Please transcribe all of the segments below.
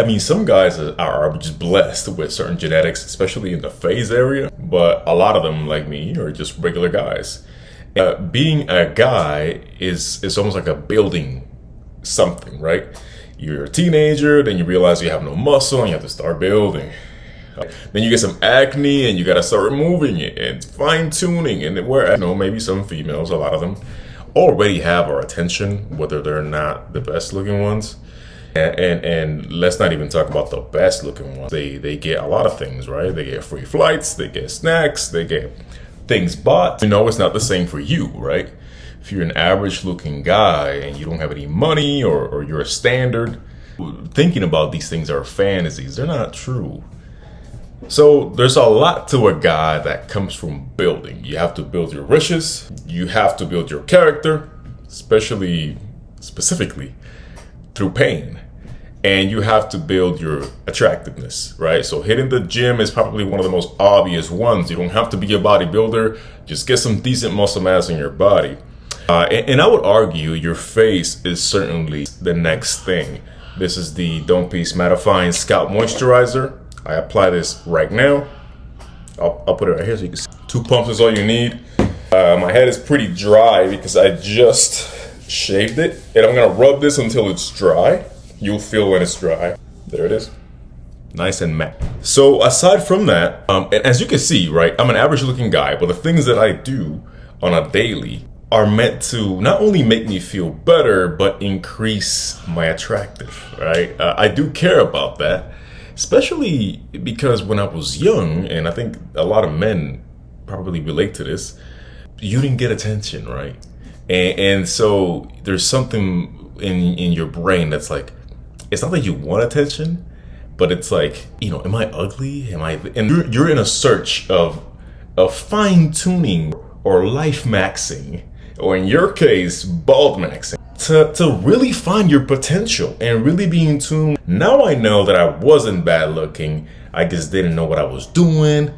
I mean, some guys are just blessed with certain genetics, especially in the phase area, but a lot of them, like me, are just regular guys. Being a guy is almost like a building something, right? You're a teenager, then you realize you have no muscle and you have to start building. Then you get some acne and you gotta start removing it and fine tuning. And where, maybe some females, a lot of them, already have our attention, whether they're not the best looking ones. And let's not even talk about the best looking ones. They get a lot of things, right? They get free flights, they get snacks, they get things bought. It's not the same for you, right? If you're an average looking guy and you don't have any money or you're a standard, thinking about these things are fantasies. They're not true. So there's a lot to a guy that comes from building. You have to build your riches. You have to build your character, specifically through pain. And you have to build your attractiveness, right? So hitting the gym is probably one of the most obvious ones. You don't have to be a bodybuilder. Just get some decent muscle mass in your body. And I would argue your face is certainly the next thing. This is the Domepeace Mattifying Scalp Moisturizer. I apply this right now. I'll put it right here so you can see. 2 pumps is all you need. My head is pretty dry because I just shaved it. And I'm gonna rub this until it's dry. You'll feel when it's dry. There it is. Nice and matte. So aside from that, and as you can see, right, I'm an average looking guy, but the things that I do on a daily are meant to not only make me feel better, but increase my attractive, right? I do care about that. Especially because when I was young, and I think a lot of men probably relate to this, you didn't get attention, right? And so there's something in your brain that's like, it's not that you want attention, but it's like, am I ugly? And you're in a search of fine tuning or life maxing, or in your case, bald maxing. To really find your potential and really be in tune. Now I know that I wasn't bad looking. I just didn't know what I was doing.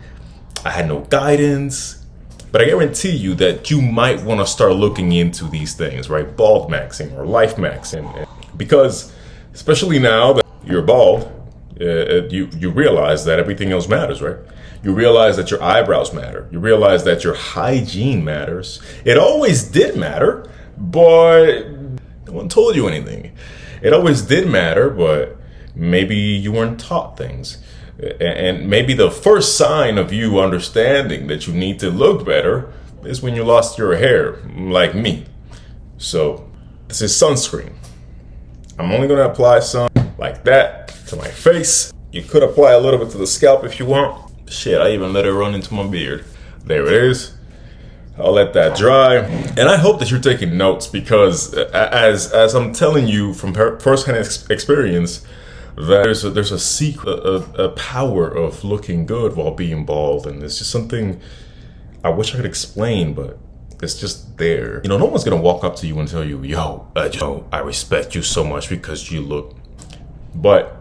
I had no guidance. But I guarantee you that you might want to start looking into these things, right? Bald maxing or life maxing. Because especially now that you're bald, you realize that everything else matters, right? You realize that your eyebrows matter. You realize that your hygiene matters. It always did matter, but no one told you anything. It always did matter, but maybe you weren't taught things. And maybe the first sign of you understanding that you need to look better is when you lost your hair, like me. So this is sunscreen. I'm only gonna apply some like that to my face. You could apply a little bit to the scalp if you want. Shit, I even let it run into my beard. There it is. I'll let that dry. And I hope that you're taking notes, because as I'm telling you from firsthand experience, that there's a secret, a power of looking good while being bald. And it's just something I wish I could explain, but it's just there. No one's gonna walk up to you and tell you, yo, I respect you so much because you look, but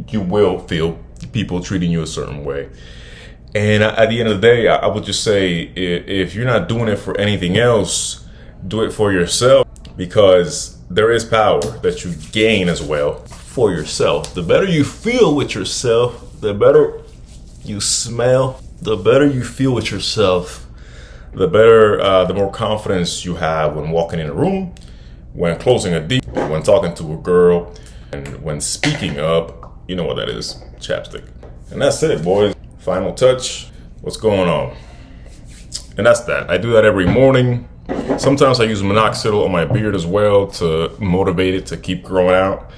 you will feel people treating you a certain way. And at the end of the day, I would just say, if you're not doing it for anything else, do it for yourself, because there is power that you gain as well for yourself. The better you feel with yourself, the better you smell, the better you feel with yourself, the better, the more confidence you have when walking in a room, when closing a deal, when talking to a girl, and when speaking up. You know what that is, chapstick. And that's it, boys. Final touch, what's going on? And that's that. I do that every morning. Sometimes I use minoxidil on my beard as well to motivate it to keep growing out,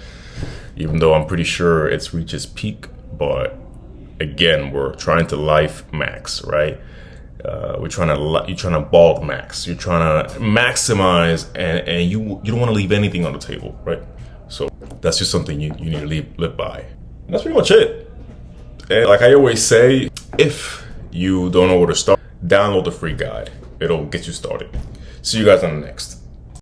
even though I'm pretty sure it's reached its peak. But again, we're trying to life max, right? You're trying to bald max. You're trying to maximize, and you don't want to leave anything on the table, right? So that's just something you need to live by. And that's pretty much it. And like I always say, if you don't know where to start, download the free guide. It'll get you started. See you guys on the next.